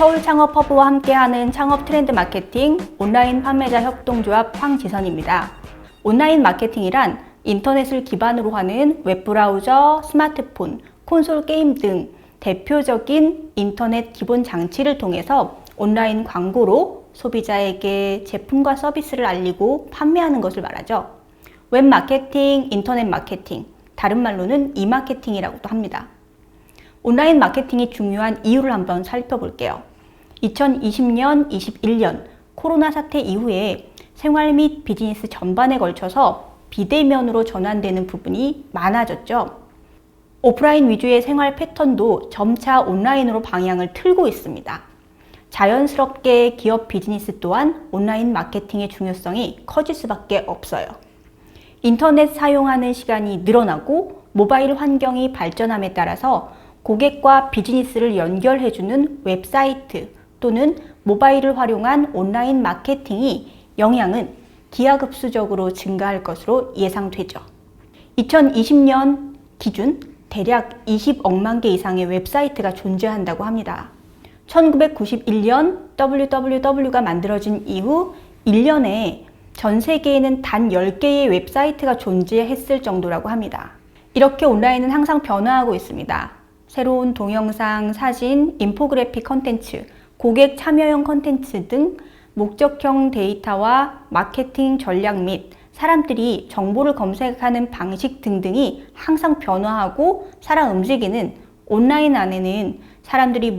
서울창업허브와 함께하는 창업 트렌드 마케팅 온라인 판매자 협동조합 황지선입니다. 온라인 마케팅이란 인터넷을 기반으로 하는 웹브라우저, 스마트폰, 콘솔 게임 등 대표적인 인터넷 기본 장치를 통해서 온라인 광고로 소비자에게 제품과 서비스를 알리고 판매하는 것을 말하죠. 웹 마케팅, 인터넷 마케팅, 다른 말로는 이마케팅이라고도 합니다. 온라인 마케팅이 중요한 이유를 한번 살펴볼게요. 2020년, 21년 코로나 사태 이후에 생활 및 비즈니스 전반에 걸쳐서 비대면으로 전환되는 부분이 많아졌죠. 오프라인 위주의 생활 패턴도 점차 온라인으로 방향을 틀고 있습니다. 자연스럽게 기업 비즈니스 또한 온라인 마케팅의 중요성이 커질 수밖에 없어요. 인터넷 사용하는 시간이 늘어나고 모바일 환경이 발전함에 따라서 고객과 비즈니스를 연결해주는 웹사이트 또는 모바일을 활용한 온라인 마케팅이 영향은 기하급수적으로 증가할 것으로 예상되죠. 2020년 기준 대략 20억만 개 이상의 웹사이트가 존재한다고 합니다. 1991년 www가 만들어진 이후 1년에 전 세계에는 단 10개의 웹사이트가 존재했을 정도라고 합니다. 이렇게 온라인은 항상 변화하고 있습니다. 새로운 동영상, 사진, 인포그래픽 컨텐츠, 고객 참여형 컨텐츠 등 목적형 데이터와 마케팅 전략 및 사람들이 정보를 검색하는 방식 등등이 항상 변화하고 살아 움직이는 온라인 안에는 사람이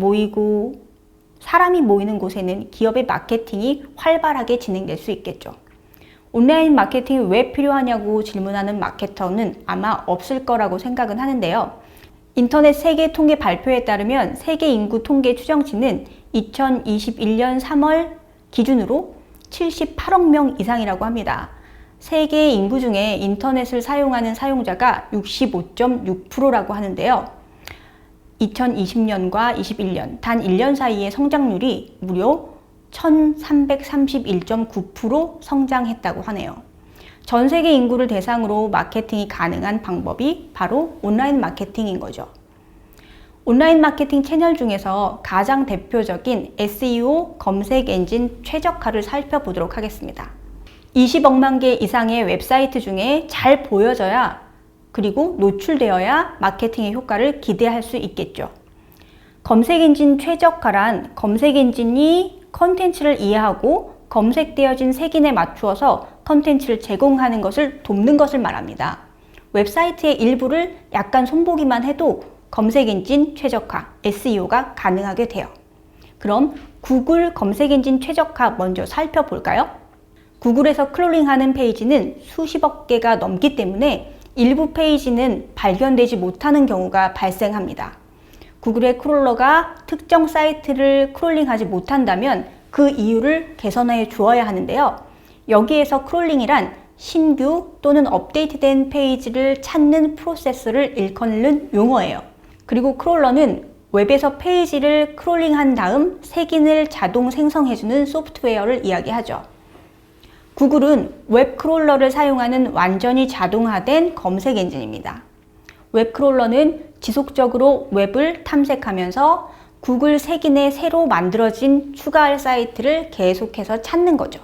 모이는 곳에는 기업의 마케팅이 활발하게 진행될 수 있겠죠. 온라인 마케팅이 왜 필요하냐고 질문하는 마케터는 아마 없을 거라고 생각은 하는데요. 인터넷 세계 통계 발표에 따르면 세계 인구 통계 추정치는 2021년 3월 기준으로 78억 명 이상이라고 합니다. 세계 인구 중에 인터넷을 사용하는 사용자가 65.6%라고 하는데요. 2020년과 21년, 단 1년 사이의 성장률이 무려 1331.9% 성장했다고 하네요. 전 세계 인구를 대상으로 마케팅이 가능한 방법이 바로 온라인 마케팅인 거죠. 온라인 마케팅 채널 중에서 가장 대표적인 SEO 검색 엔진 최적화를 살펴보도록 하겠습니다. 20억만 개 이상의 웹사이트 중에 잘 보여져야 그리고 노출되어야 마케팅의 효과를 기대할 수 있겠죠. 검색 엔진 최적화란 검색 엔진이 컨텐츠를 이해하고 검색되어진 색인에 맞추어서 컨텐츠를 제공하는 것을 돕는 것을 말합니다. 웹사이트의 일부를 약간 손보기만 해도 검색 엔진 최적화, SEO가 가능하게 돼요. 그럼 구글 검색 엔진 최적화 먼저 살펴볼까요? 구글에서 크롤링하는 페이지는 수십억 개가 넘기 때문에 일부 페이지는 발견되지 못하는 경우가 발생합니다. 구글의 크롤러가 특정 사이트를 크롤링하지 못한다면 그 이유를 개선해 주어야 하는데요. 여기에서 크롤링이란 신규 또는 업데이트된 페이지를 찾는 프로세스를 일컫는 용어예요. 그리고 크롤러는 웹에서 페이지를 크롤링한 다음 색인을 자동 생성해주는 소프트웨어를 이야기하죠. 구글은 웹 크롤러를 사용하는 완전히 자동화된 검색 엔진입니다. 웹 크롤러는 지속적으로 웹을 탐색하면서 구글 색인에 새로 만들어진 추가할 사이트를 계속해서 찾는 거죠.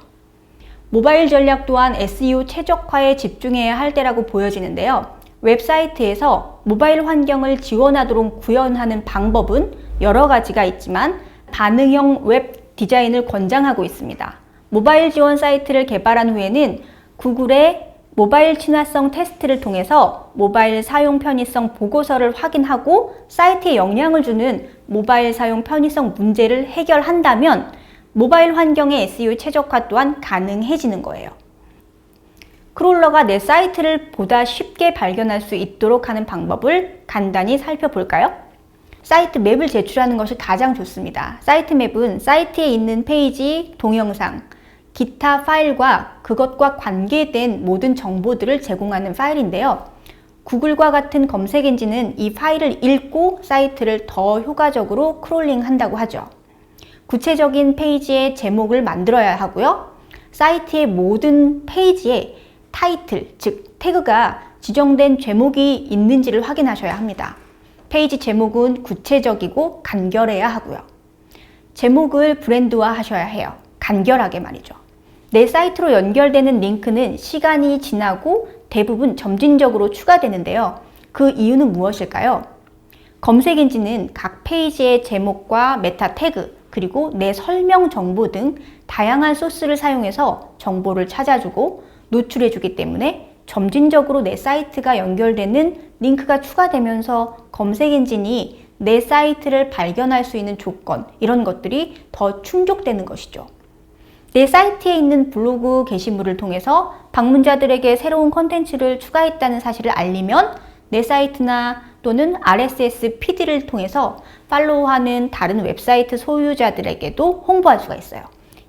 모바일 전략 또한 SEO 최적화에 집중해야 할 때라고 보여지는데요. 웹사이트에서 모바일 환경을 지원하도록 구현하는 방법은 여러 가지가 있지만 반응형 웹 디자인을 권장하고 있습니다. 모바일 지원 사이트를 개발한 후에는 구글의 모바일 친화성 테스트를 통해서 모바일 사용 편의성 보고서를 확인하고 사이트에 영향을 주는 모바일 사용 편의성 문제를 해결한다면 모바일 환경의 SEO 최적화 또한 가능해지는 거예요. 크롤러가 내 사이트를 보다 쉽게 발견할 수 있도록 하는 방법을 간단히 살펴볼까요? 사이트 맵을 제출하는 것이 가장 좋습니다. 사이트 맵은 사이트에 있는 페이지, 동영상, 기타 파일과 그것과 관계된 모든 정보들을 제공하는 파일인데요. 구글과 같은 검색 엔진은 이 파일을 읽고 사이트를 더 효과적으로 크롤링한다고 하죠. 구체적인 페이지의 제목을 만들어야 하고요. 사이트의 모든 페이지에 타이틀, 즉 태그가 지정된 제목이 있는지를 확인하셔야 합니다. 페이지 제목은 구체적이고 간결해야 하고요. 제목을 브랜드화 하셔야 해요. 간결하게 말이죠. 내 사이트로 연결되는 링크는 시간이 지나고 대부분 점진적으로 추가되는데요. 그 이유는 무엇일까요? 검색 엔진은 각 페이지의 제목과 메타 태그, 그리고 내 설명 정보 등 다양한 소스를 사용해서 정보를 찾아주고 노출해주기 때문에 점진적으로 내 사이트가 연결되는 링크가 추가되면서 검색 엔진이 내 사이트를 발견할 수 있는 조건, 이런 것들이 더 충족되는 것이죠. 내 사이트에 있는 블로그 게시물을 통해서 방문자들에게 새로운 콘텐츠를 추가했다는 사실을 알리면 내 사이트나 또는 RSS 피드를 통해서 팔로우하는 다른 웹사이트 소유자들에게도 홍보할 수가 있어요.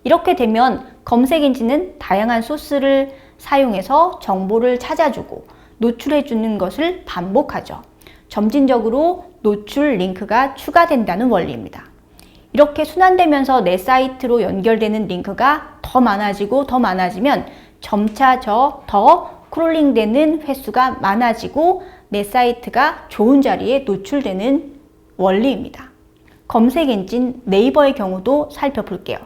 이렇게 되면 검색 엔진은 다양한 소스를 사용해서 정보를 찾아주고 노출해주는 것을 반복하죠. 점진적으로 노출 링크가 추가된다는 원리입니다. 이렇게 순환되면서 내 사이트로 연결되는 링크가 더 많아지고 더 많아지면 점차 더 크롤링되는 횟수가 많아지고 내 사이트가 좋은 자리에 노출되는 원리입니다. 검색 엔진 네이버의 경우도 살펴볼게요.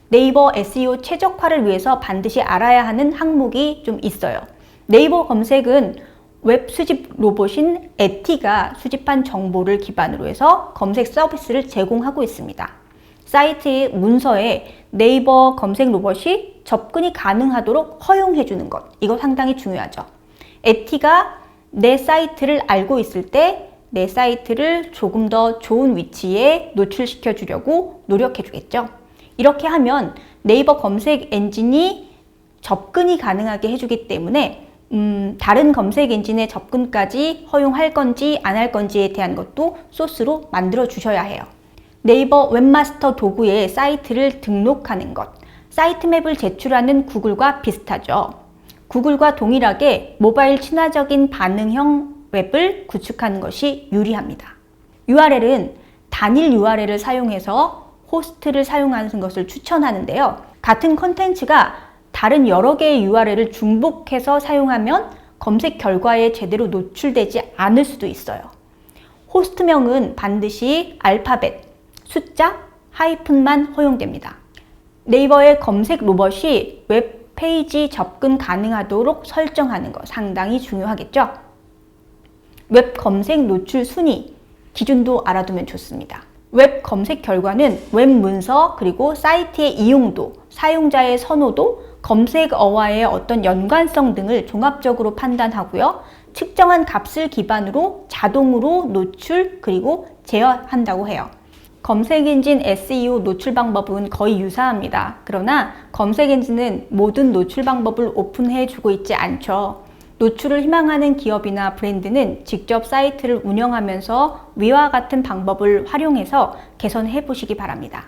네이버 SEO 최적화를 위해서 반드시 알아야 하는 항목이 좀 있어요. 네이버 검색은 웹 수집 로봇인 에티가 수집한 정보를 기반으로 해서 검색 서비스를 제공하고 있습니다. 사이트의 문서에 네이버 검색 로봇이 접근이 가능하도록 허용해 주는 것, 이거 상당히 중요하죠. 에티가 내 사이트를 알고 있을 때 내 사이트를 조금 더 좋은 위치에 노출시켜 주려고 노력해 주겠죠. 이렇게 하면 네이버 검색 엔진이 접근이 가능하게 해주기 때문에 다른 검색 엔진의 접근까지 허용할 건지 안 할 건지에 대한 것도 소스로 만들어 주셔야 해요. 네이버 웹마스터 도구에 사이트를 등록하는 것, 사이트맵을 제출하는 구글과 비슷하죠. 구글과 동일하게 모바일 친화적인 반응형 웹을 구축하는 것이 유리합니다. URL은 단일 URL을 사용해서 호스트를 사용하는 것을 추천하는데요. 같은 컨텐츠가 다른 여러 개의 URL을 중복해서 사용하면 검색 결과에 제대로 노출되지 않을 수도 있어요. 호스트명은 반드시 알파벳, 숫자, 하이픈만 허용됩니다. 네이버의 검색 로봇이 웹페이지 접근 가능하도록 설정하는 것 상당히 중요하겠죠? 웹 검색 노출 순위, 기준도 알아두면 좋습니다. 웹 검색 결과는 웹 문서, 그리고 사이트의 이용도, 사용자의 선호도, 검색어와의 어떤 연관성 등을 종합적으로 판단하고요. 측정한 값을 기반으로 자동으로 노출 그리고 제어한다고 해요. 검색 엔진 SEO 노출 방법은 거의 유사합니다. 그러나 검색 엔진은 모든 노출 방법을 오픈해 주고 있지 않죠. 노출을 희망하는 기업이나 브랜드는 직접 사이트를 운영하면서 위와 같은 방법을 활용해서 개선해 보시기 바랍니다.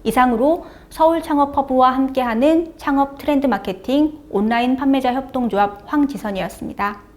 이상으로 서울창업허브와 함께하는 창업 트렌드 마케팅 온라인 판매자 협동조합 황지선이었습니다.